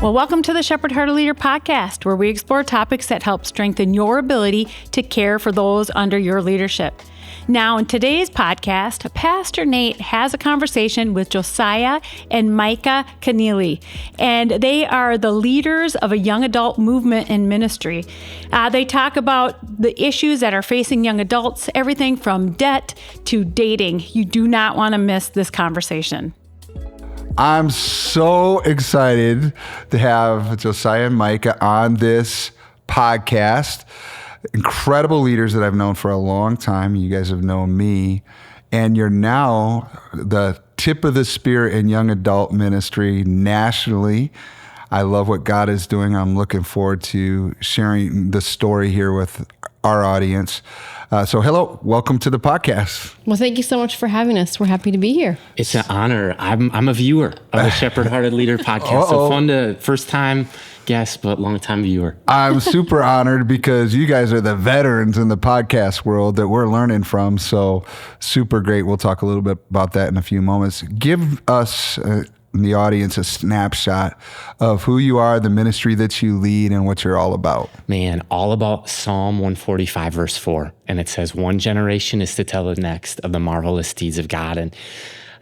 Well, welcome to the Shepherd Heart of Leader podcast, where we explore topics that help strengthen your ability to care for those under your leadership. Now, in today's podcast, Pastor Nate has a conversation with Josiah and Micah Kennealy, and they are the leaders of a young adult movement and ministry. They talk about the issues that are facing young adults, everything from debt to dating. You do not want to miss this conversation. I'm so excited to have Josiah and Micah on this podcast. Incredible leaders that I've known for a long time. You guys have known me, and you're now the tip of the spear in young adult ministry nationally. I love what God is doing. I'm looking forward to sharing the story here with our audience. So hello, welcome to the podcast. Well, thank you so much for having us. We're happy to be here. It's an honor. I'm a viewer of the Shepherd Hearted Leader podcast. So fun to first time guest, but long time viewer. I'm super honored because you guys are the veterans in the podcast world that we're learning from. So super great. We'll talk a little bit about that in a few moments. Give us the audience a snapshot of who you are, the ministry that you lead, and what you're all about. Man, all about Psalm 145, verse 4. And it says, one generation is to tell the next of the marvelous deeds of God. And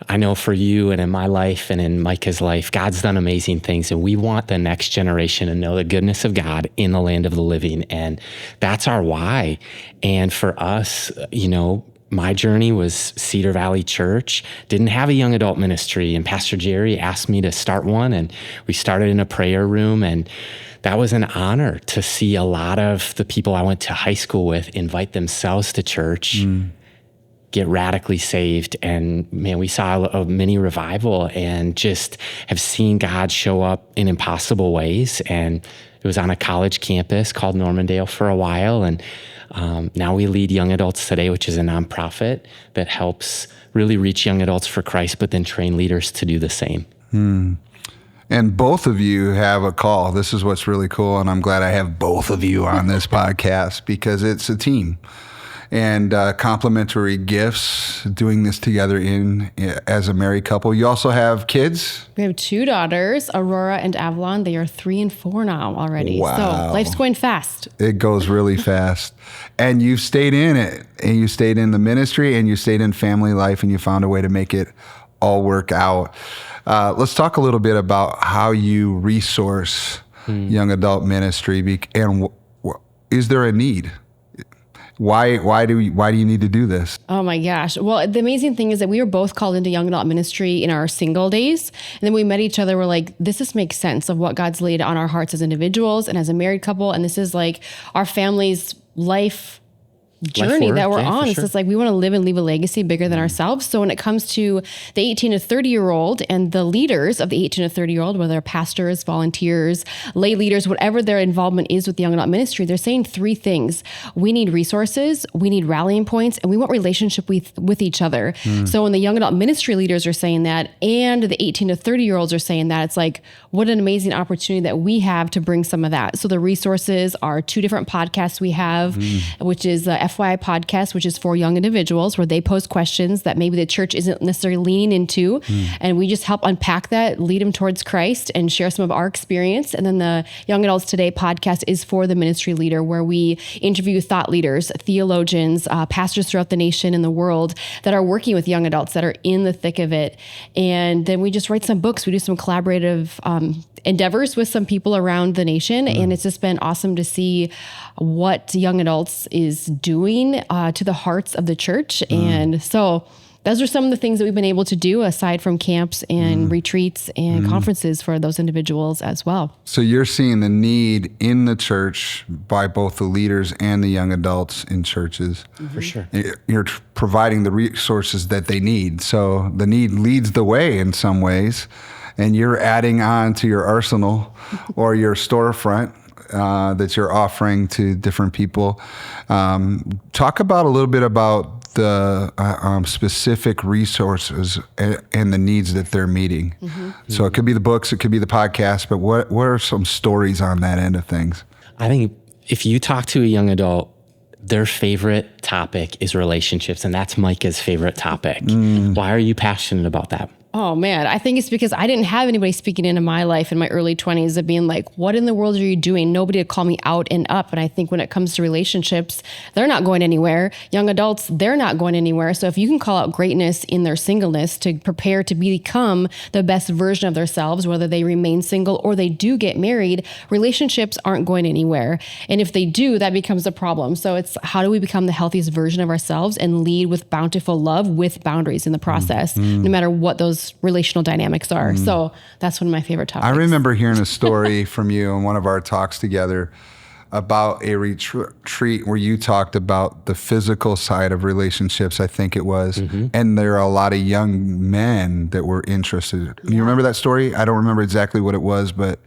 I know for you and in my life and in Micah's life, God's done amazing things. And we want the next generation to know the goodness of God in the land of the living. And that's our why. And for us, my journey was Cedar Valley Church, didn't have a young adult ministry, and Pastor Jerry asked me to start one, and we started in a prayer room, and that was an honor to see a lot of the people I went to high school with invite themselves to church, get radically saved, and man, we saw a mini revival and just have seen God show up in impossible ways. And it was on a college campus called Normandale for a while, and now we lead Young Adults Today, which is a nonprofit that helps really reach young adults for Christ, but then train leaders to do the same. And both of you have a call. This is what's really cool, and I'm glad I have both of you on this podcast because it's a team. And complementary gifts, doing this together as a married couple. You also have kids? We have two daughters, Aurora and Avalon. They are 3 and 4 now already. Wow. So life's going fast. It goes really fast. And you've stayed in it. And you stayed in the ministry, and you stayed in family life, and you found a way to make it all work out. Let's talk a little bit about how you resource young adult ministry. And is there a need? Why do you need to do this? Oh my gosh. Well, the amazing thing is that we were both called into young adult ministry in our single days. And then we met each other. We're like, this just makes sense of what God's laid on our hearts as individuals and as a married couple. And this is like our family's life journey that we're on. It's just like we want to live and leave a legacy bigger than ourselves. So when it comes to the 18 to 30-year-old and the leaders of the 18 to 30-year-old, whether they're pastors, volunteers, lay leaders, whatever their involvement is with the young adult ministry, they're saying 3 things. We need resources, we need rallying points, and we want relationship with each other. So when the young adult ministry leaders are saying that, and the 18 to 30-year-olds are saying that, it's like, what an amazing opportunity that we have to bring some of that. So the resources are 2 different podcasts we have, which is the FYI podcast, which is for young individuals, where they pose questions that maybe the church isn't necessarily leaning into. And we just help unpack that, lead them towards Christ, and share some of our experience. And then the Young Adults Today podcast is for the ministry leader, where we interview thought leaders, theologians, pastors throughout the nation and the world that are working with young adults that are in the thick of it. And then we just write some books. We do some collaborative endeavors with some people around the nation. And it's just been awesome to see what young adults is doing to the hearts of the church. And so those are some of the things that we've been able to do aside from camps and retreats and conferences for those individuals as well. So you're seeing the need in the church by both the leaders and the young adults in churches. For sure. You're providing the resources that they need. So the need leads the way in some ways, and you're adding on to your arsenal or your storefront that you're offering to different people. Talk about a little bit about the specific resources and the needs that they're meeting. So it could be the books, it could be the podcast, but what are some stories on that end of things? I think if you talk to a young adult, their favorite topic is relationships, and that's Micah's favorite topic. Why are you passionate about that? Oh man, I think it's because I didn't have anybody speaking into my life in my early 20s of being like, what in the world are you doing? Nobody would call me out and up. And I think when it comes to relationships, they're not going anywhere. Young adults, they're not going anywhere. So if you can call out greatness in their singleness to prepare to become the best version of themselves, whether they remain single or they do get married, relationships aren't going anywhere. And if they do, that becomes a problem. So it's how do we become the healthiest version of ourselves and lead with bountiful love with boundaries in the process, no matter what those relational dynamics are. So that's one of my favorite topics. I remember hearing a story from you in one of our talks together about a retreat where you talked about the physical side of relationships, I think it was, and there are a lot of young men that were interested. You remember that story? I don't remember exactly what it was, but...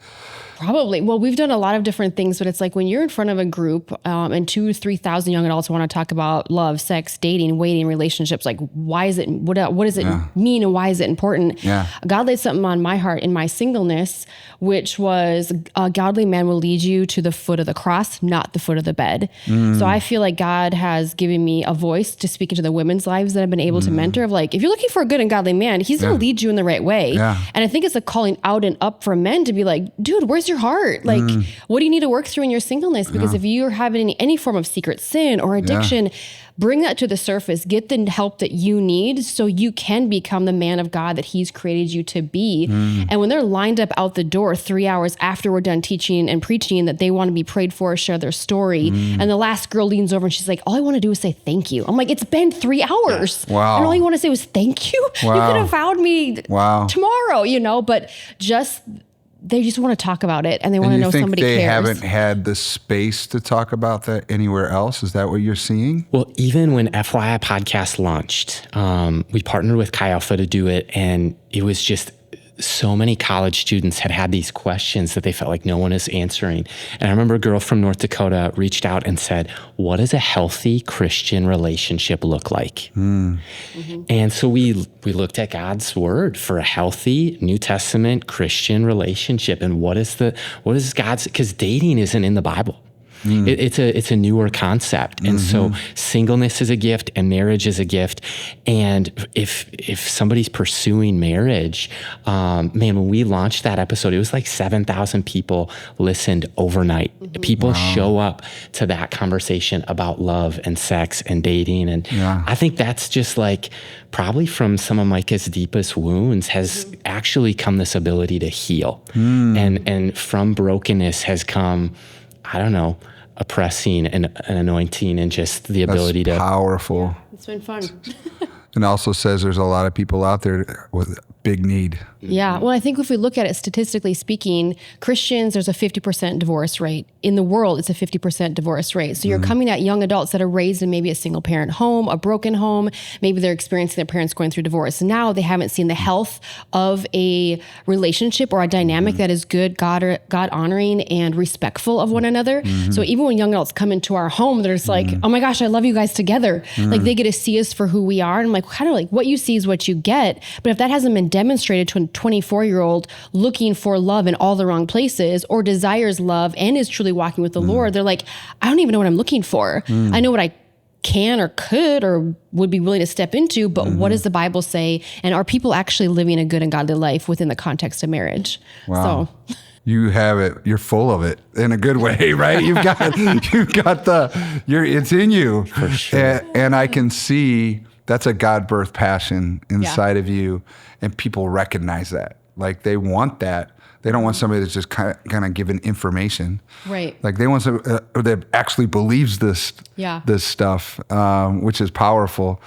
Probably. Well, we've done a lot of different things, but it's like when you're in front of a group and 2,000 to 3,000 young adults want to talk about love, sex, dating, waiting, relationships, like why is it, what does it mean and why is it important? Yeah. God laid something on my heart in my singleness, which was a godly man will lead you to the foot of the cross, not the foot of the bed. So I feel like God has given me a voice to speak into the women's lives that I've been able to mentor of like, if you're looking for a good and godly man, he's going to lead you in the right way. Yeah. And I think it's a calling out and up for men to be like, dude, where's your heart? Like, what do you need to work through in your singleness? Because if you're having any form of secret sin or addiction, bring that to the surface, get the help that you need so you can become the man of God that he's created you to be. And when they're lined up out the door 3 hours after we're done teaching and preaching that they want to be prayed for, share their story. And the last girl leans over and she's like, all I want to do is say thank you. I'm like, it's been 3 hours. Wow. And all you want to say was thank you. Wow. You could have found me tomorrow, but they just want to talk about it and they want to know somebody cares. They haven't had the space to talk about that anywhere else? Is that what you're seeing? Well, even when FYI Podcast launched, we partnered with Chi Alpha to do it, and it was just so many college students had these questions that they felt like no one is answering. And I remember a girl from North Dakota reached out and said, what does a healthy Christian relationship look like? And so we looked at God's word for a healthy New Testament Christian relationship. And what is God's, because dating isn't in the Bible. It's a newer concept. And so singleness is a gift and marriage is a gift. And if somebody's pursuing marriage, when we launched that episode, it was like 7,000 people listened overnight. People show up to that conversation about love and sex and dating. And I think that's just like probably from some of Micah's deepest wounds has actually come this ability to heal. And from brokenness has come, I don't know, a pressing and an anointing and just the ability to... powerful. It's been fun. And also says there's a lot of people out there with big need. Yeah. Well, I think if we look at it statistically speaking, Christians, there's a 50% divorce rate. In the world, it's a 50% divorce rate. So you're coming at young adults that are raised in maybe a single parent home, a broken home. Maybe they're experiencing their parents going through divorce. Now they haven't seen the health of a relationship or a dynamic that is good, God honoring and respectful of one another. So even when young adults come into our home, they're just like, oh my gosh, I love you guys together. Like they get to see us for who we are. And I'm like, kind of like what you see is what you get. But if that hasn't been demonstrated to a 24-year-old looking for love in all the wrong places or desires love and is truly walking with the Lord, they're like, I don't even know what I'm looking for. I know what I can or could or would be willing to step into, but what does the Bible say? And are people actually living a good and godly life within the context of marriage? Wow. So You have it. You're full of it in a good way, right? It's in you. For sure. And I can see that's a God-birthed passion inside of you, and people recognize that. Like they want that. They don't want somebody that's just kind of giving information. Right. Like they want somebody that actually believes this stuff, which is powerful.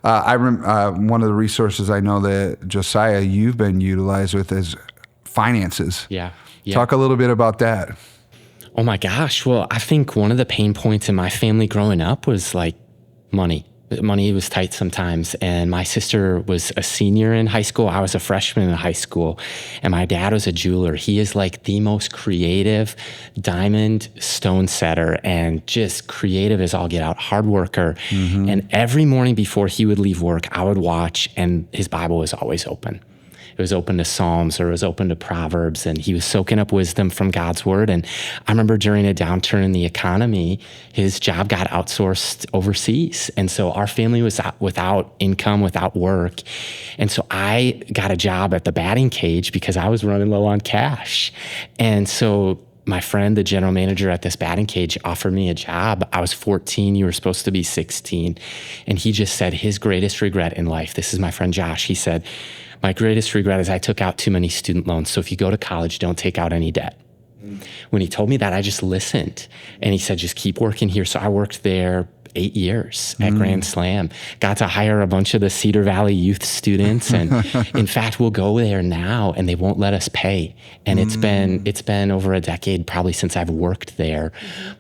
One of the resources I know that Josiah, you've been utilized with is finances. Yeah. Talk a little bit about that. Oh my gosh. Well, I think one of the pain points in my family growing up was like money. Money was tight sometimes. And my sister was a senior in high school. I was a freshman in high school. And my dad was a jeweler. He is like the most creative diamond stone setter and just creative as all get out, hard worker. And every morning before he would leave work, I would watch and his Bible was always open. it was open to Psalms, or it was open to Proverbs, and he was soaking up wisdom from God's word. And I remember during a downturn in the economy, his job got outsourced overseas. And so our family was without income, without work. And so I got a job at the batting cage because I was running low on cash. And so my friend, the general manager at this batting cage, offered me a job. I was 14, you were supposed to be 16. And he just said his greatest regret in life, this is my friend Josh, he said, my greatest regret is I took out too many student loans. So if you go to college, don't take out any debt. When he told me that, I just listened. And he said, just keep working here. So I worked there 8 years at Grand Slam, got to hire a bunch of the Cedar Valley youth students. And in fact, we'll go there now and they won't let us pay. And it's been over a decade probably since I've worked there,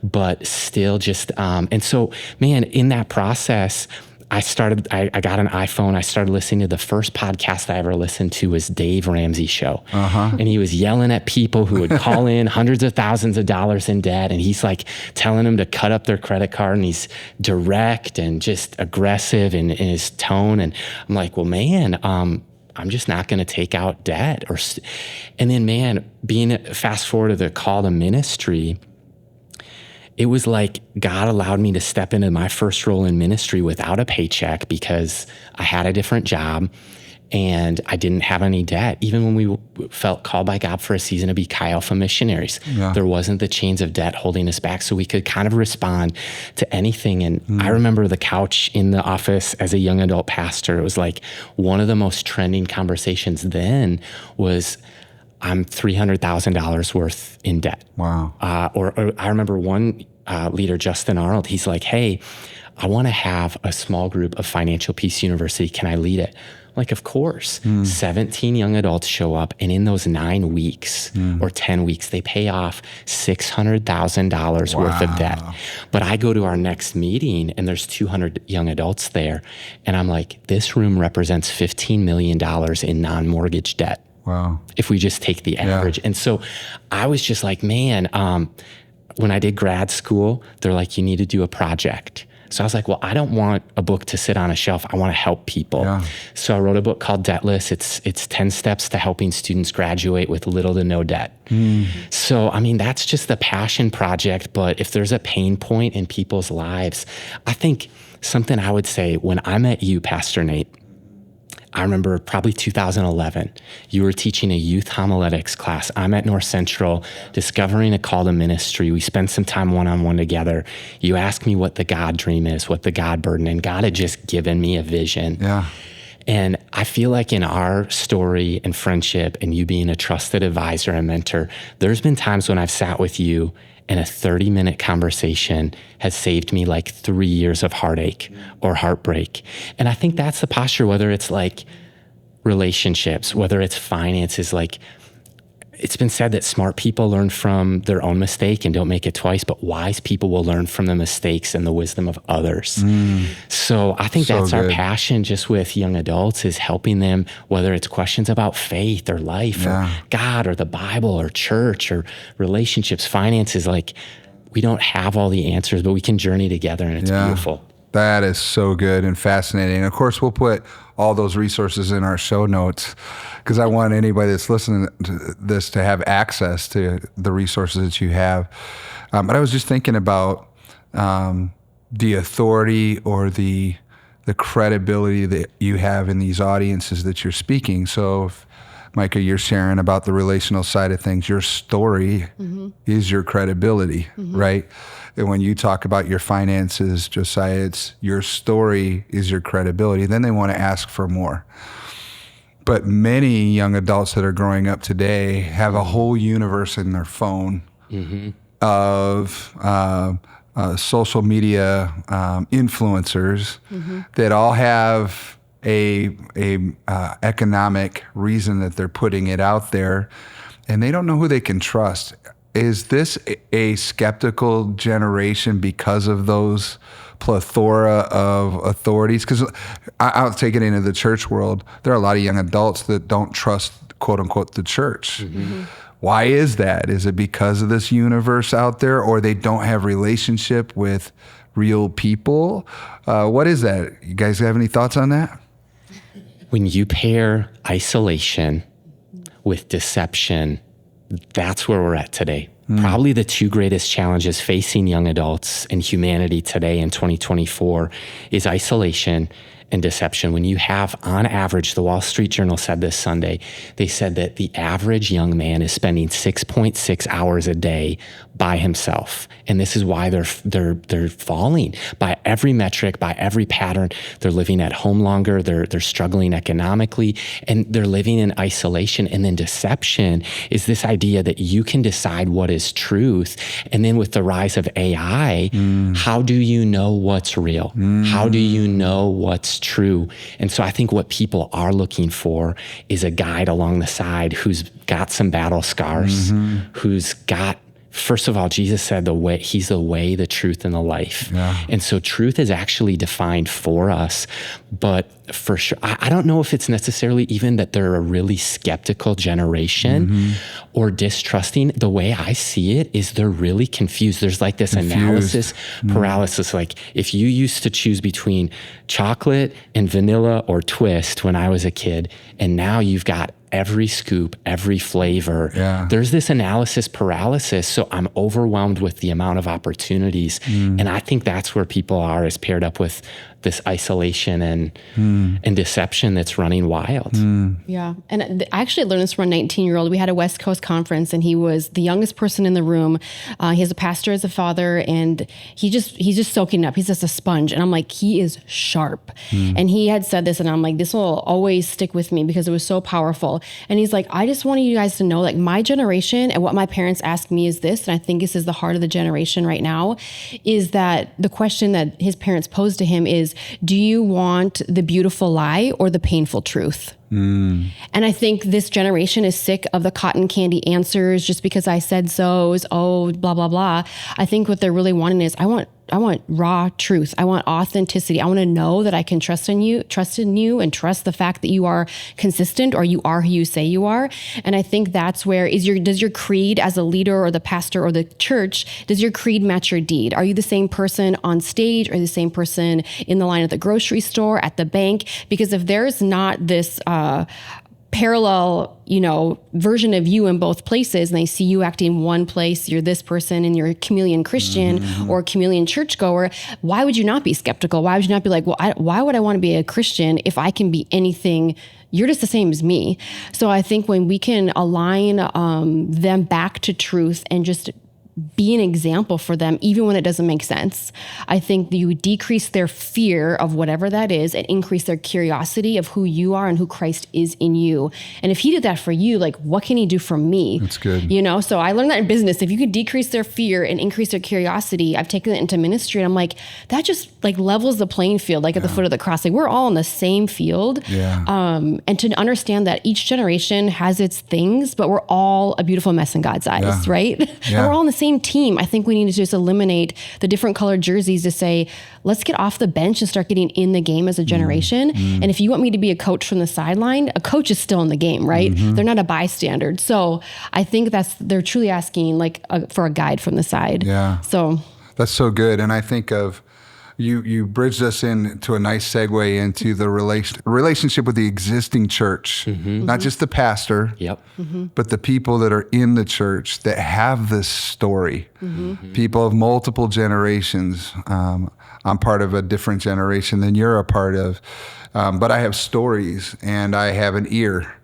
but still just, and so, man, in that process, I got an iPhone. I started listening to the first podcast I ever listened to was Dave Ramsey's show. And he was yelling at people who would call in hundreds of thousands of dollars in debt. And he's like telling them to cut up their credit card. And he's direct and just aggressive in his tone. And I'm like, well, man, I'm just not going to take out debt. And then, man, fast forward to the call to ministry, it was like God allowed me to step into my first role in ministry without a paycheck because I had a different job and I didn't have any debt. Even when we felt called by God for a season to be Chi Alpha missionaries, there wasn't the chains of debt holding us back. So we could kind of respond to anything. And I remember the couch in the office as a young adult pastor. It was like one of the most trending conversations then was, I'm $300,000 worth in debt. Wow. Or I remember one leader, Justin Arnold, he's like, hey, I want to have a small group of Financial Peace University. Can I lead it? I'm like, of course. 17 young adults show up, and in those 9 weeks or 10 weeks, they pay off $600,000 worth of debt. But I go to our next meeting, and there's 200 young adults there, and I'm like, this room represents $15 million in non-mortgage debt. Wow. If we just take the average. Yeah. And so I was just like, man, when I did grad school, they're like, you need to do a project. So I was like, well, I don't want a book to sit on a shelf. I want to help people. Yeah. So I wrote a book called Debtless. It's 10 steps to helping students graduate with little to no debt. So, I mean, that's just the passion project. But if there's a pain point in people's lives, I think something I would say when I met you, Pastor Nate, I remember probably 2011, you were teaching a youth homiletics class. I'm at North Central, discovering a call to ministry. We spent some time one-on-one together. You asked me what the God dream is, what the God burden, and God had just given me a vision. Yeah. And I feel like in our story and friendship and you being a trusted advisor and mentor, there's been times when I've sat with you and a 30-minute conversation has saved me like 3 years of heartache or heartbreak. And I think that's the posture, whether it's like relationships, whether it's finances. Like, it's been said that smart people learn from their own mistake and don't make it twice, but wise people will learn from the mistakes and the wisdom of others. So I think that's our passion just with young adults, is helping them, whether it's questions about faith or life or God or the Bible or church or relationships, finances. Like, we don't have all the answers, but we can journey together, and it's beautiful. That is so good and fascinating. And of course, we'll put all those resources in our show notes, because I want anybody that's listening to this to have access to the resources that you have. But I was just thinking about the authority or the credibility that you have in these audiences that you're speaking. So if, Micah, you're sharing about the relational side of things, your story is your credibility, right? And when you talk about your finances, Josiah, it's your story is your credibility. Then they want to ask for more. But many young adults that are growing up today have a whole universe in their phone of social media influencers that all have a economic reason that they're putting it out there, and they don't know who they can trust. Is this a skeptical generation because of those plethora of authorities? Because I'll take it into the church world. There are a lot of young adults that don't trust, quote unquote, the church. Why is that? Is it because of this universe out there, or they don't have relationship with real people? What is that? You guys have any thoughts on that? When you pair isolation with deception, that's where we're at today. Probably the two greatest challenges facing young adults and humanity today in 2024 is isolation and deception. When you have, on average, the Wall Street Journal said this Sunday, they said that the average young man is spending 6.6 hours a day by himself. And this is why they're falling by every metric, by every pattern. They're living at home longer, they're struggling economically, and they're living in isolation. And then deception is this idea that you can decide what is truth. And then with the rise of AI, how do you know what's real? How do you know what's true? And so I think what people are looking for is a guide along the side who's got some battle scars, who's got, first of all, Jesus said he's the way, the truth, and the life. Yeah. And so truth is actually defined for us, but for sure, I don't know if it's necessarily even that they're a really skeptical generation or distrusting. The way I see it is they're really confused. There's like this analysis paralysis. Like if you used to choose between chocolate and vanilla or twist when I was a kid, and now you've got every scoop, every flavor. Yeah. There's this analysis paralysis. So I'm overwhelmed with the amount of opportunities. And I think that's where people are, is paired up with this isolation and deception that's running wild. Yeah. And I actually learned this from a 19-year-old. We had a West Coast conference and he was the youngest person in the room. He has a pastor as a father and he's just soaking up. He's just a sponge. And I'm like, he is sharp. And he had said this and I'm like, this will always stick with me because it was so powerful. And he's like, I just wanted you guys to know, like my generation and what my parents asked me is this, and I think this is the heart of the generation right now, is that the question that his parents posed to him is, do you want the beautiful lie or the painful truth? And I think this generation is sick of the cotton candy answers, just because I said so, blah, blah, blah. I think what they're really wanting is, I want raw truth. I want authenticity. I want to know that I can trust in you and trust the fact that you are consistent or you are who you say you are. And I think that's where does your creed as a leader or the pastor or the church, does your creed match your deed? Are you the same person on stage or the same person in the line at the grocery store, at the bank? Because if there's not this parallel, version of you in both places, and they see you acting one place, you're this person and you're a chameleon Christian or a chameleon churchgoer, why would you not be skeptical? Why would you not be like, well, why would I want to be a Christian if I can be anything? You're just the same as me. So I think when we can align them back to truth and just be an example for them, even when it doesn't make sense, I think you decrease their fear of whatever that is and increase their curiosity of who you are and who Christ is in you. And if he did that for you, like, what can he do for me? That's good. So I learned that in business. If you could decrease their fear and increase their curiosity, I've taken it into ministry. And I'm like, that just like levels the playing field, like at the foot of the cross. Like we're all in the same field. Yeah. And to understand that each generation has its things, but we're all a beautiful mess in God's eyes, right? Yeah. And we're all in the same team. I think we need to just eliminate the different colored jerseys to say, let's get off the bench and start getting in the game as a generation. And if you want me to be a coach from the sideline, a coach is still in the game, right? They're not a bystander. So I think they're truly asking for a guide from the side. Yeah. So that's so good. And I think of you bridged us into a nice segue into the relationship with the existing church, not just the pastor, but the people that are in the church that have this story, people of multiple generations. I'm part of a different generation than you're a part of, but I have stories and I have an ear.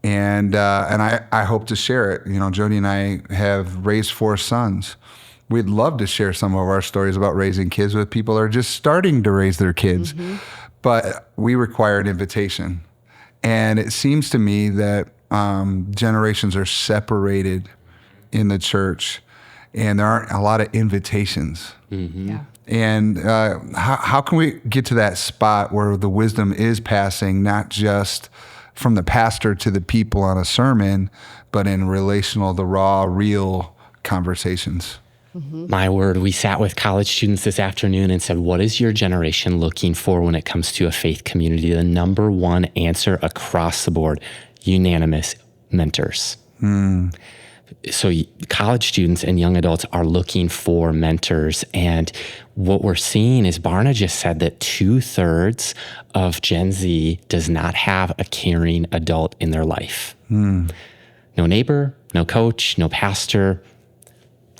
And I hope to share it. Jody and I have raised 4 sons. We'd love to share some of our stories about raising kids with people that are just starting to raise their kids, but we require an invitation. And it seems to me that generations are separated in the church, and there aren't a lot of invitations. Yeah. And how can we get to that spot where the wisdom is passing, not just from the pastor to the people on a sermon, but in relational, the raw, real conversations? My word, we sat with college students this afternoon and said, what is your generation looking for when it comes to a faith community? The number one answer across the board, unanimous, mentors. So college students and young adults are looking for mentors. And what we're seeing is Barna just said that 2/3 of Gen Z does not have a caring adult in their life. No neighbor, no coach, no pastor,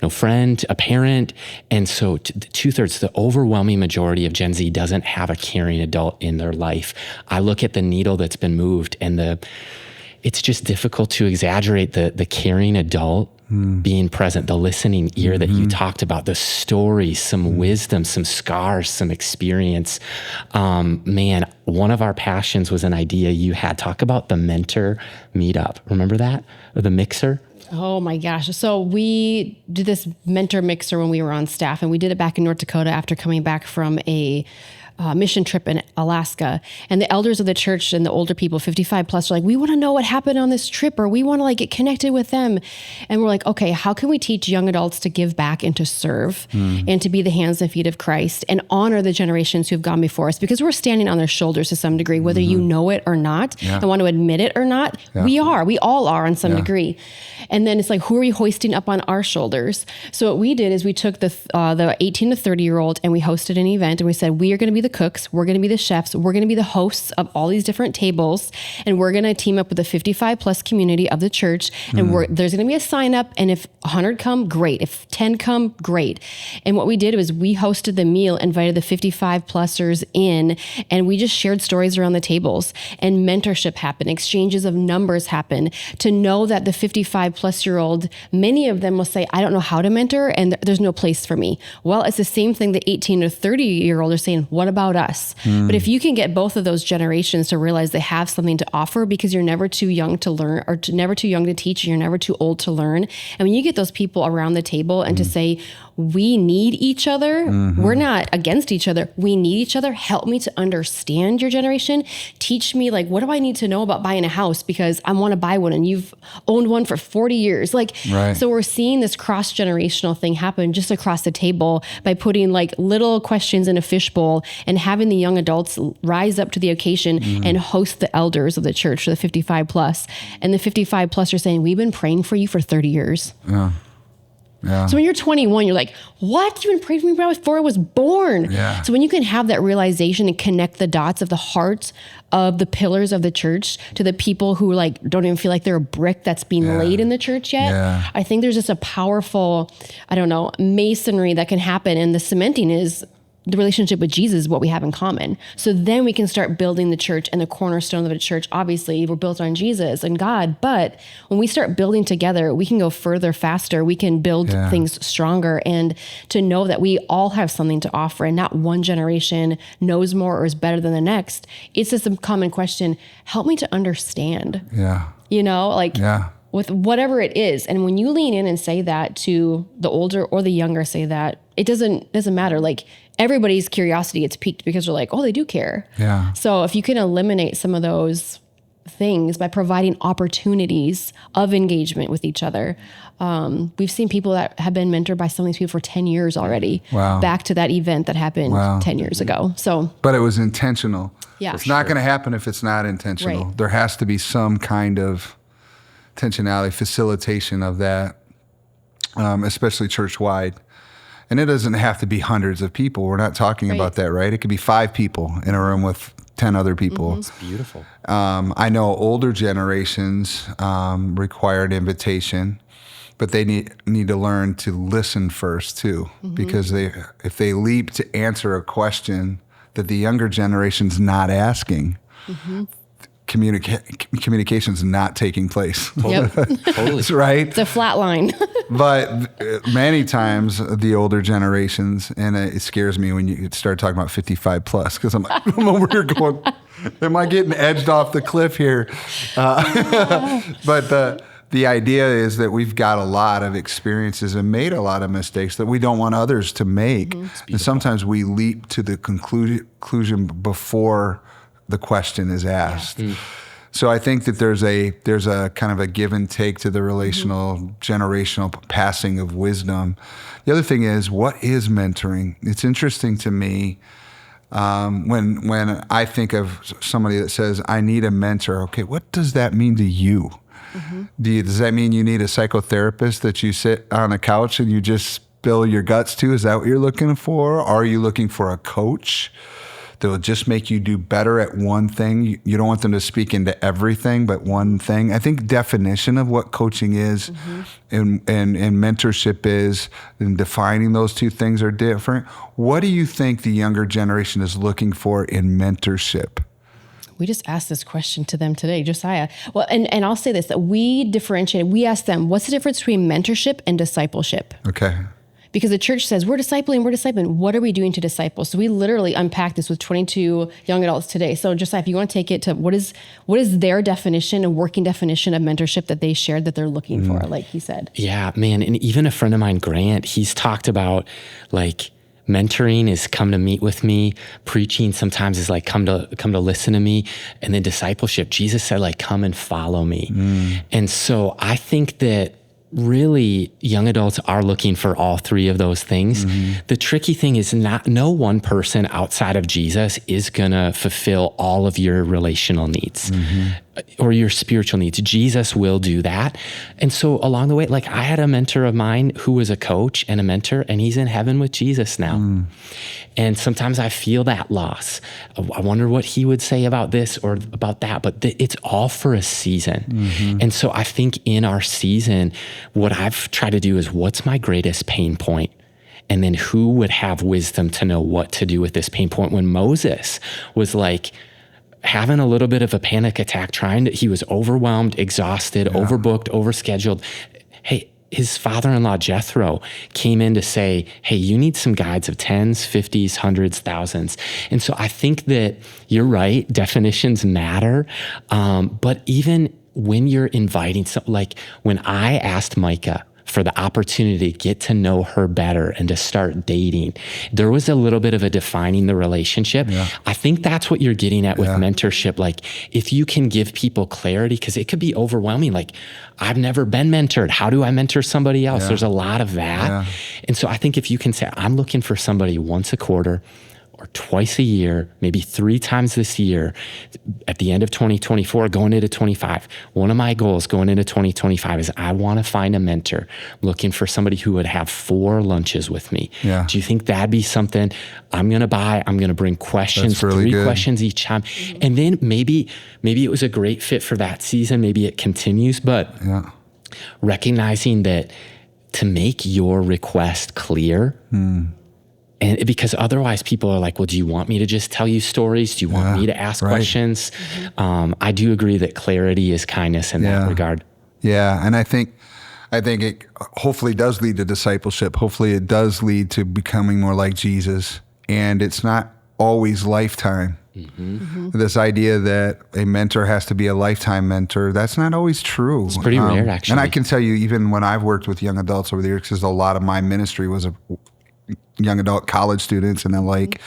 no friend, a parent. And so 2/3, the overwhelming majority of Gen Z doesn't have a caring adult in their life. I look at the needle that's been moved, and it's just difficult to exaggerate the caring adult being present, the listening ear that you talked about, the stories, some wisdom, some scars, some experience. Man, one of our passions was an idea you had. Talk about the mentor meetup. Remember that? Or the mixer? Oh my gosh. So we did this mentor mixer when we were on staff, and we did it back in North Dakota after coming back from a mission trip in Alaska. And the elders of the church and the older people, 55 plus, are like, we want to know what happened on this trip, or we want to like get connected with them. And we're like, okay, how can we teach young adults to give back and to serve and to be the hands and feet of Christ and honor the generations who've gone before us? Because we're standing on their shoulders to some degree, whether you know it or not, and want to admit it or not. We all are on some degree. And then it's like, who are we hoisting up on our shoulders? So what we did is we took the 18 to 30-year-old and we hosted an event, and we said, we are going to be the cooks, we're going to be the chefs, we're going to be the hosts of all these different tables, and we're going to team up with the 55 plus community of the church, and there's going to be a sign up, and if 100 come, great. If 10 come, great. And what we did was we hosted the meal, invited the 55 plusers in, and we just shared stories around the tables, and mentorship happened, exchanges of numbers happened, to know that the 55 plus year old, many of them will say, I don't know how to mentor, and there's no place for me. Well, it's the same thing the 18 to 30 year old are saying, what about us? But if you can get both of those generations to realize they have something to offer, because you're never too young to learn, or never too young to teach, and you're never too old to learn. And when you get those people around the table and to say, we need each other. We're not against each other. We need each other. Help me to understand your generation. Teach me, like, what do I need to know about buying a house because I want to buy one and you've owned one for 40 years. So we're seeing this cross-generational thing happen just across the table by putting like little questions in a fishbowl and having the young adults rise up to the occasion and host the elders of the church, the 55 plus. And the 55 plus are saying, we've been praying for you for 30 years. So when you're 21, you're like, what? You've been praying for me before I was born. So when you can have that realization and connect the dots of the heart of the pillars of the church to the people who like don't even feel like they're a brick that's being laid in the church yet, I think there's just a powerful, masonry that can happen. And the cementing is the relationship with Jesus is what we have in common. So then we can start building the church, and the cornerstone of the church, obviously, we're built on Jesus and God. But when we start building together, we can go further, faster. We can build things stronger, and to know that we all have something to offer, and not one generation knows more or is better than the next. It's just a common question. Help me to understand. With whatever it is. And when you lean in and say that to the older or the younger, say that, it doesn't matter. Like, everybody's curiosity gets piqued because they're like, oh, they do care. So if you can eliminate some of those things by providing opportunities of engagement with each other. We've seen people that have been mentored by some of these people for 10 years already. Back to that event that happened 10 years ago. But it was intentional. It's not going to happen if it's not intentional. There has to be some kind of intentionality, facilitation of that, especially church-wide. And it doesn't have to be hundreds of people. We're not talking about that, right? It could be 5 people in a room with 10 other people. It's beautiful. I know older generations require an invitation, but they need to learn to listen first too, because if they leap to answer a question that the younger generation's not asking, communication's not taking place. Totally. Right? It's a flat line. But many times the older generations, and it scares me when you start talking about 55 plus, because I'm like, I'm over here going, am I getting edged off the cliff here? But the idea is that we've got a lot of experiences and made a lot of mistakes that we don't want others to make. And sometimes we leap to the conclusion before the question is asked. So I think that there's a kind of a give and take to the relational, generational passing of wisdom. The other thing is, what is mentoring? It's interesting to me when I think of somebody that says, I need a mentor. Okay, what does that mean to you? Does that mean you need a psychotherapist that you sit on a couch and you just spill your guts to? Is that what you're looking for? Are you looking for a coach that will just make you do better at one thing? You don't want them to speak into everything, but one thing. I think definition of what coaching is and mentorship is, and defining those two things are different. What do you think the younger generation is looking for in mentorship? We just asked this question to them today, Josiah. Well, and I'll say this, that we differentiated, we asked them, what's the difference between mentorship and discipleship? Okay. Because the church says, we're discipling. What are we doing to disciple? So we literally unpacked this with 22 young adults today. So Josiah, if you want to take it to what is their definition, a working definition of mentorship that they shared that they're looking for, like he said. Yeah, man. And even a friend of mine, Grant, he's talked about like mentoring is come to meet with me. Preaching sometimes is like come to listen to me. And then discipleship, Jesus said like, come and follow me. And so I think that really young adults are looking for all three of those things. The tricky thing is no one person outside of Jesus is going to fulfill all of your relational needs or your spiritual needs. Jesus will do that. And so along the way, like I had a mentor of mine who was a coach and a mentor, and he's in heaven with Jesus now. And sometimes I feel that loss. I wonder what he would say about this or about that, but it's all for a season. And so I think in our season, what I've tried to do is what's my greatest pain point? And then who would have wisdom to know what to do with this pain point? When Moses was like having a little bit of a panic attack, he was overwhelmed, exhausted, overbooked, overscheduled. Hey, his father-in-law, Jethro, came in to say, hey, you need some guides of tens, 50s, hundreds, thousands. And so I think that you're right, definitions matter. But even when you're inviting, like when I asked Micah for the opportunity to get to know her better and to start dating, there was a little bit of a defining the relationship. I think that's what you're getting at with mentorship. Like if you can give people clarity, because it could be overwhelming. Like I've never been mentored. How do I mentor somebody else? There's a lot of that. And so I think if you can say, I'm looking for somebody once a quarter or twice a year, maybe 3 times this year, at the end of 2024, going into 25. One of my goals going into 2025 is I want to find a mentor. I'm looking for somebody who would have 4 lunches with me. Do you think that'd be something I'm going to buy? I'm going to bring questions, really 3 questions each time. And then maybe it was a great fit for that season. Maybe it continues, but recognizing that to make your request clear, and because otherwise people are like, well, do you want me to just tell you stories? Do you want me to ask questions? I do agree that clarity is kindness in that regard. Yeah. And I think it hopefully does lead to discipleship. Hopefully it does lead to becoming more like Jesus. And it's not always lifetime. This idea that a mentor has to be a lifetime mentor, that's not always true. It's pretty rare, actually. And I can tell you, even when I've worked with young adults over the years, because a lot of my ministry was young adult college students and the like,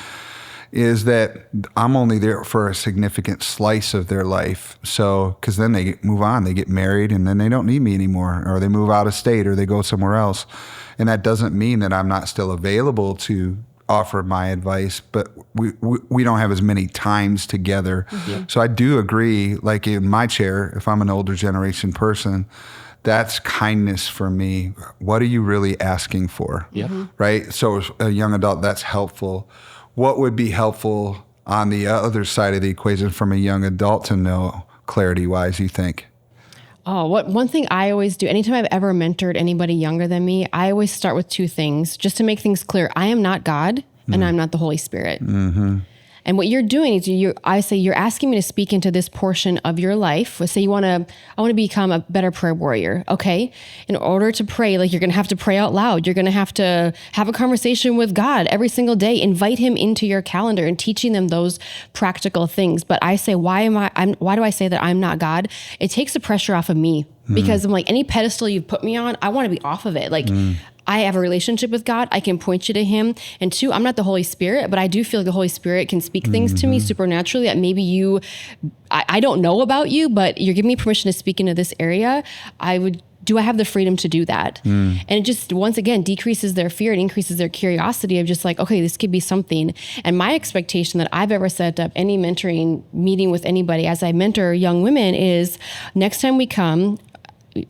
is that I'm only there for a significant slice of their life. So, because then they move on, they get married, and then they don't need me anymore, or they move out of state, or they go somewhere else. And that doesn't mean that I'm not still available to offer my advice, but we don't have as many times together. So I do agree, like in my chair, if I'm an older generation person, that's kindness for me. What are you really asking for? Right? So a young adult, that's helpful. What would be helpful on the other side of the equation from a young adult to know clarity-wise, you think? One thing I always do, anytime I've ever mentored anybody younger than me, I always start with 2 things, just to make things clear. I am not God, and I'm not the Holy Spirit. And what you're doing is you're asking me to speak into this portion of your life. Let's say I want to become a better prayer warrior. Okay. In order to pray, like you're going to have to pray out loud. You're going to have a conversation with God every single day, invite him into your calendar and teaching them those practical things. But I say, why do I say that I'm not God? It takes the pressure off of me because I'm like, any pedestal you've put me on, I want to be off of it. Like, I have a relationship with God. I can point you to him. And 2, I'm not the Holy Spirit, but I do feel like the Holy Spirit can speak things to me supernaturally that maybe I don't know about you, but you're giving me permission to speak into this area. Do I have the freedom to do that? And it just, once again, decreases their fear and increases their curiosity of just like, okay, this could be something. And my expectation that I've ever set up any mentoring meeting with anybody as I mentor young women is next time we come,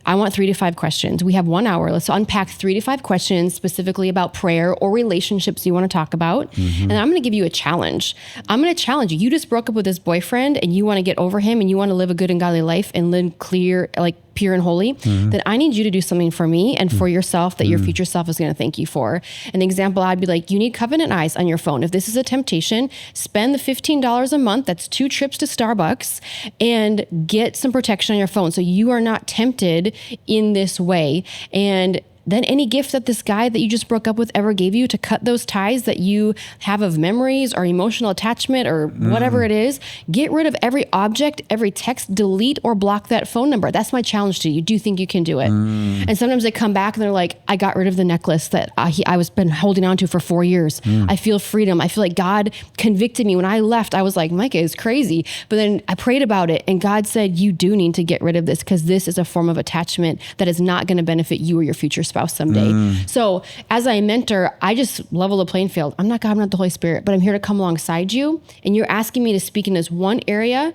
I want 3 to 5 questions. We have 1 hour. Let's unpack 3 to 5 questions specifically about prayer or relationships you want to talk about. And I'm going to give you a challenge. I'm going to challenge you. You just broke up with this boyfriend and you want to get over him and you want to live a good and godly life and live clear, like pure and holy, then I need you to do something for me and for yourself that your future self is going to thank you for. An example, I'd be like, you need Covenant Eyes on your phone. If this is a temptation, spend the $15 a month. That's 2 trips to Starbucks and get some protection on your phone so you are not tempted in this way. And then any gift that this guy that you just broke up with ever gave you to cut those ties that you have of memories or emotional attachment or whatever it is, get rid of every object, every text, delete or block that phone number. That's my challenge to you. Do you think you can do it? And sometimes they come back and they're like, I got rid of the necklace that I was been holding on to for 4 years. I feel freedom. I feel like God convicted me. When I left, I was like, Micah is crazy. But then I prayed about it and God said, you do need to get rid of this because this is a form of attachment that is not going to benefit you or your future spouse someday. So as I mentor, I just level the playing field. I'm not God, I'm not the Holy Spirit, but I'm here to come alongside you. And you're asking me to speak in this one area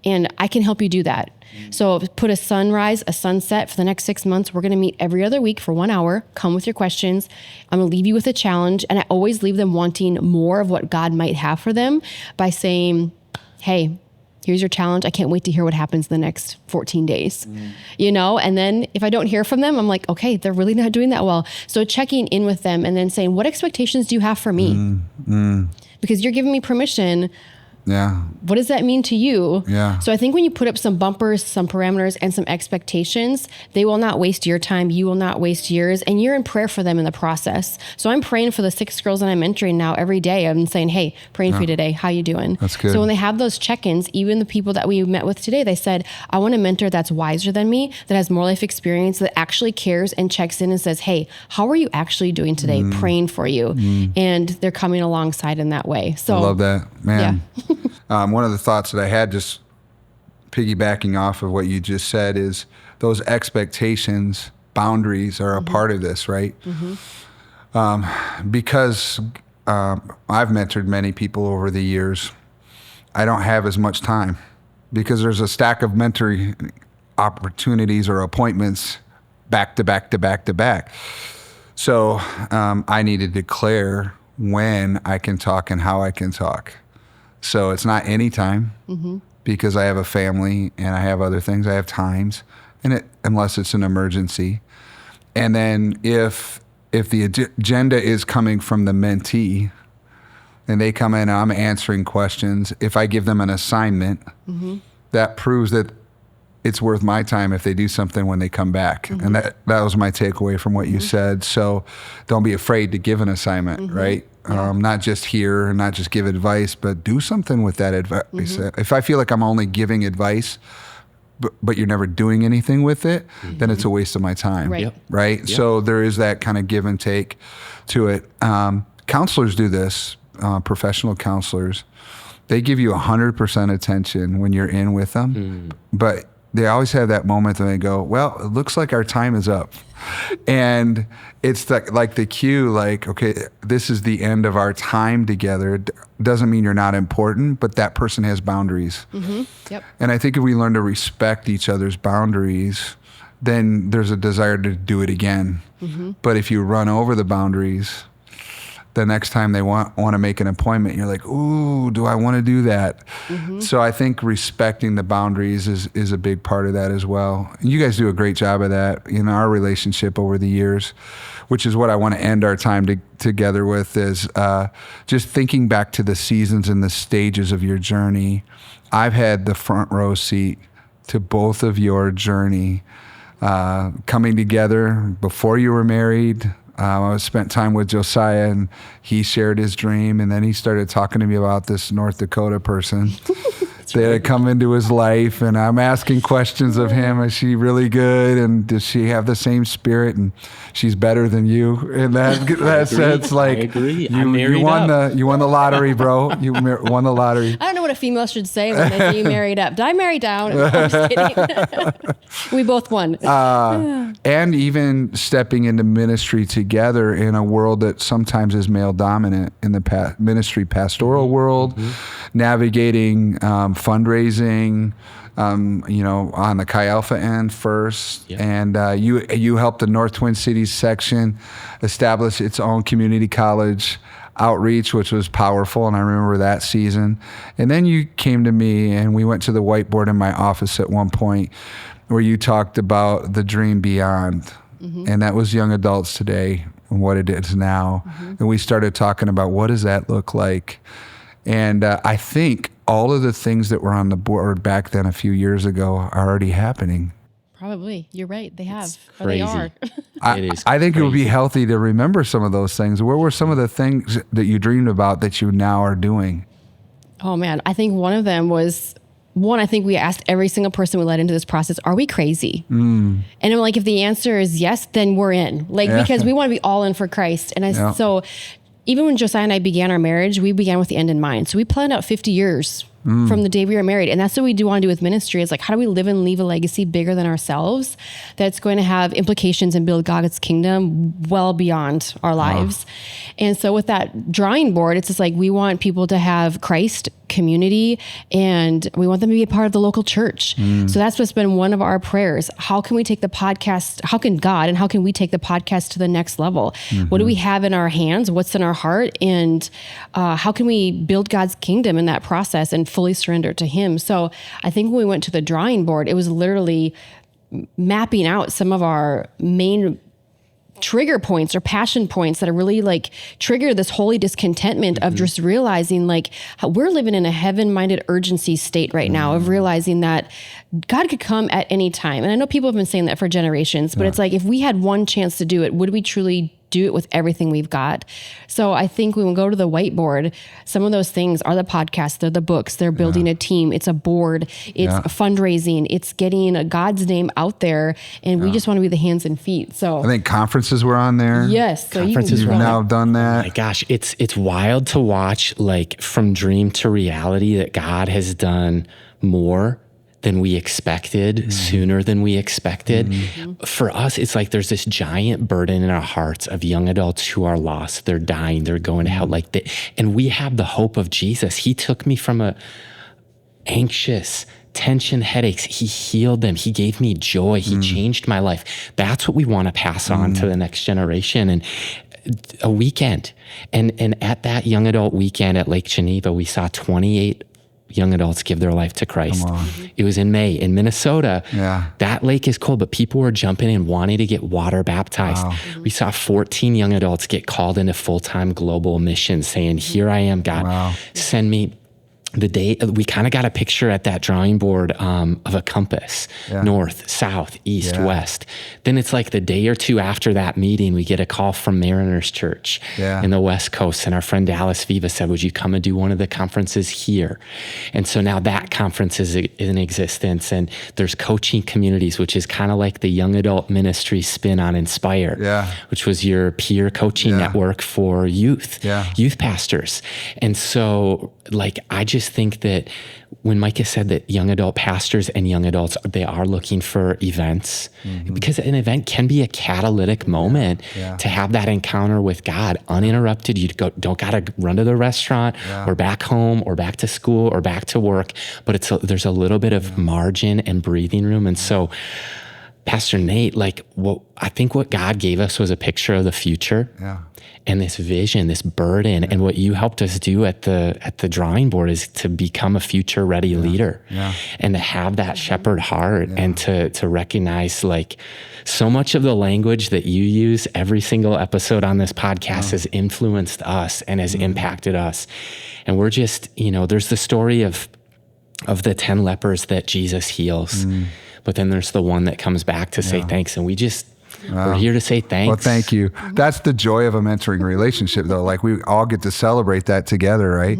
and I can help you do that. So put a sunrise, a sunset for the next 6 months. We're going to meet every other week for 1 hour. Come with your questions. I'm going to leave you with a challenge. And I always leave them wanting more of what God might have for them by saying, hey, here's your challenge. I can't wait to hear what happens in the next 14 days, and then if I don't hear from them, I'm like, okay, they're really not doing that well. So checking in with them and then saying, what expectations do you have for me? Because you're giving me permission. Yeah. What does that mean to you? Yeah. So I think when you put up some bumpers, some parameters, and some expectations, they will not waste your time. You will not waste yours. And you're in prayer for them in the process. So I'm praying for the 6 girls that I'm mentoring now every day. I'm saying, hey, praying for you today. How you doing? That's good. So when they have those check-ins, even the people that we met with today, they said, I want a mentor that's wiser than me, that has more life experience, that actually cares and checks in and says, hey, how are you actually doing today? Praying for you. And they're coming alongside in that way. So I love that, man. Yeah. One of the thoughts that I had, just piggybacking off of what you just said, is those expectations, boundaries are a part of this, right? Because I've mentored many people over the years, I don't have as much time because there's a stack of mentoring opportunities or appointments back to back to back to back. So I need to declare when I can talk and how I can talk. So it's not any time because I have a family and I have other things. I have times, and unless it's an emergency. And then if the agenda is coming from the mentee and they come in and I'm answering questions, if I give them an assignment, that proves that it's worth my time if they do something when they come back. And that was my takeaway from what you said. So don't be afraid to give an assignment, right? Not just hear and not just give advice, but do something with that advice. If I feel like I'm only giving advice, but you're never doing anything with it, then it's a waste of my time, right? Yep. So there is that kind of give and take to it. Counselors do this, professional counselors. They give you 100% attention when you're in with them, but they always have that moment when they go, well, it looks like our time is up. And it's like the cue, like, okay, this is the end of our time together. It doesn't mean you're not important, but that person has boundaries. And I think if we learn to respect each other's boundaries, then there's a desire to do it again. But if you run over the boundaries, the next time they want to make an appointment, you're like, ooh, do I want to do that? So I think respecting the boundaries is a big part of that as well. And you guys do a great job of that in our relationship over the years, which is what I want to end our time together with, is just thinking back to the seasons and the stages of your journey. I've had the front row seat to both of your journey, coming together before you were married. I spent time with Josiah and he shared his dream, and then he started talking to me about this North Dakota person that had come into his life, and I'm asking questions of him. Is she really good? And does she have the same spirit? And she's better than you in that sense. Like, I agree. You won the lottery, bro. You won the lottery. I don't know what a female should say when they say you married up. Did I marry down? I'm just kidding. We both won. And even stepping into ministry together in a world that sometimes is male dominant in the ministry pastoral world, navigating fundraising, on the Chi Alpha end first. Yep. And you helped the North Twin Cities section establish its own community college outreach, which was powerful, and I remember that season. And then you came to me, and we went to the whiteboard in my office at one point where you talked about the dream beyond, and that was young adults today and what it is now. And we started talking about what does that look like. And I think all of the things that were on the board back then a few years ago are already happening. Probably. You're right. They have. Or crazy. they are. I think it would be healthy to remember some of those things. Where were some of the things that you dreamed about that you now are doing? Oh, man. I think one of them was, I think we asked every single person we led into this process, are we crazy? And I'm like, if the answer is yes, then we're in. Because we want to be all in for Christ. And so even when Josiah and I began our marriage, we began with the end in mind. So we planned out 50 years from the day we were married. And that's what we do want to do with ministry. Is like, how do we live and leave a legacy bigger than ourselves that's going to have implications and build God's kingdom well beyond our lives. And so with that drawing board, it's just like, we want people to have Christ community, and we want them to be a part of the local church. So that's what's been one of our prayers. How can we take the podcast? How can God and how can we take the podcast to the next level? What do we have in our hands? What's in our heart? And how can we build God's kingdom in that process and fully surrender to Him? So I think when we went to the drawing board, it was literally mapping out some of our main trigger points or passion points that are really like trigger this holy discontentment of just realizing like how we're living in a heaven-minded urgency state right now of realizing that God could come at any time. And I know people have been saying that for generations, but it's like, if we had one chance to do it, would we truly do it with everything we've got? So I think when we go to the whiteboard, some of those things are the podcasts, they're the books, they're building a team, it's a board, it's fundraising, it's getting God's name out there, and we just want to be the hands and feet. So I think conferences were on there. Yes. So You've now done that. Oh my gosh, it's wild to watch, like, from dream to reality, that God has done more than we expected, sooner than we expected. For us, it's like there's this giant burden in our hearts of young adults who are lost. They're dying. They're going to hell. And we have the hope of Jesus. He took me from a anxious, tension, headaches. He healed them. He gave me joy. He changed my life. That's what we want to pass on to the next generation. And a weekend. And at that young adult weekend at Lake Geneva, we saw 28 young adults give their life to Christ. It was in May in Minnesota. That lake is cold, but people were jumping in wanting to get water baptized. We saw 14 young adults get called into full-time global missions, saying, here I am, God, send me. The day we kind of got a picture at that drawing board of a compass, north, south, east, west. Then it's like the day or two after that meeting, we get a call from Mariners Church in the West Coast. And our friend Dallas Viva said, would you come and do one of the conferences here? And so now that conference is in existence, and there's coaching communities, which is kind of like the young adult ministry spin on Inspire, which was your peer coaching network for youth pastors. And so like, I just think that when Micah said that young adult pastors and young adults, they are looking for events, because an event can be a catalytic moment to have that encounter with God uninterrupted. You don't got to run to the restaurant or back home or back to school or back to work, but there's a little bit of margin and breathing room. And so Pastor Nate, I think what God gave us was a picture of the future. And this vision, this burden, and what you helped us do at the drawing board is to become a future ready leader, and to have that shepherd heart, and to recognize, like, so much of the language that you use every single episode on this podcast has influenced us and has impacted us. And we're just, there's the story of the 10 lepers that Jesus heals, but then there's the one that comes back to say thanks, and we're here to say thanks. Well, thank you. That's the joy of a mentoring relationship, though. Like, we all get to celebrate that together, right?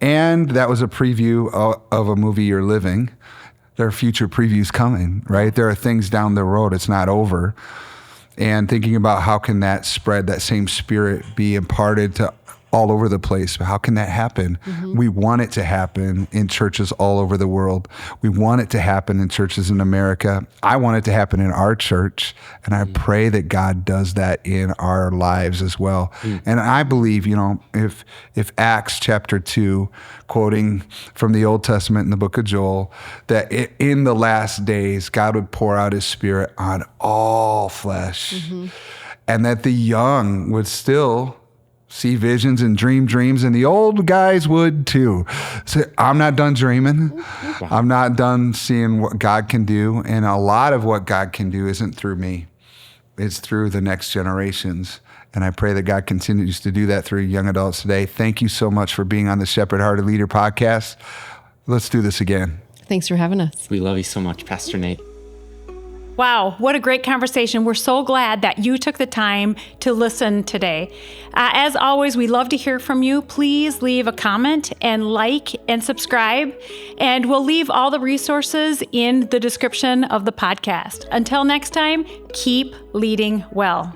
And that was a preview of a movie you're living. There are future previews coming, right? There are things down the road. It's not over. And thinking about how can that spread, that same spirit be imparted to all over the place. How can that happen? We want it to happen in churches all over the world. We want it to happen in churches in America. I want it to happen in our church, and I pray that God does that in our lives as well. And I believe, if Acts chapter 2, quoting from the Old Testament in the book of Joel, that in the last days, God would pour out his Spirit on all flesh, and that the young would still see visions and dream dreams, and the old guys would too. So I'm not done dreaming. I'm not done seeing what God can do. And a lot of what God can do isn't through me. It's through the next generations. And I pray that God continues to do that through young adults today. Thank you so much for being on the Shepherd Hearted Leader podcast. Let's do this again. Thanks for having us. We love you so much, Pastor Nate. Wow, what a great conversation. We're so glad that you took the time to listen today. As always, we love to hear from you. Please leave a comment and like and subscribe. And we'll leave all the resources in the description of the podcast. Until next time, keep leading well.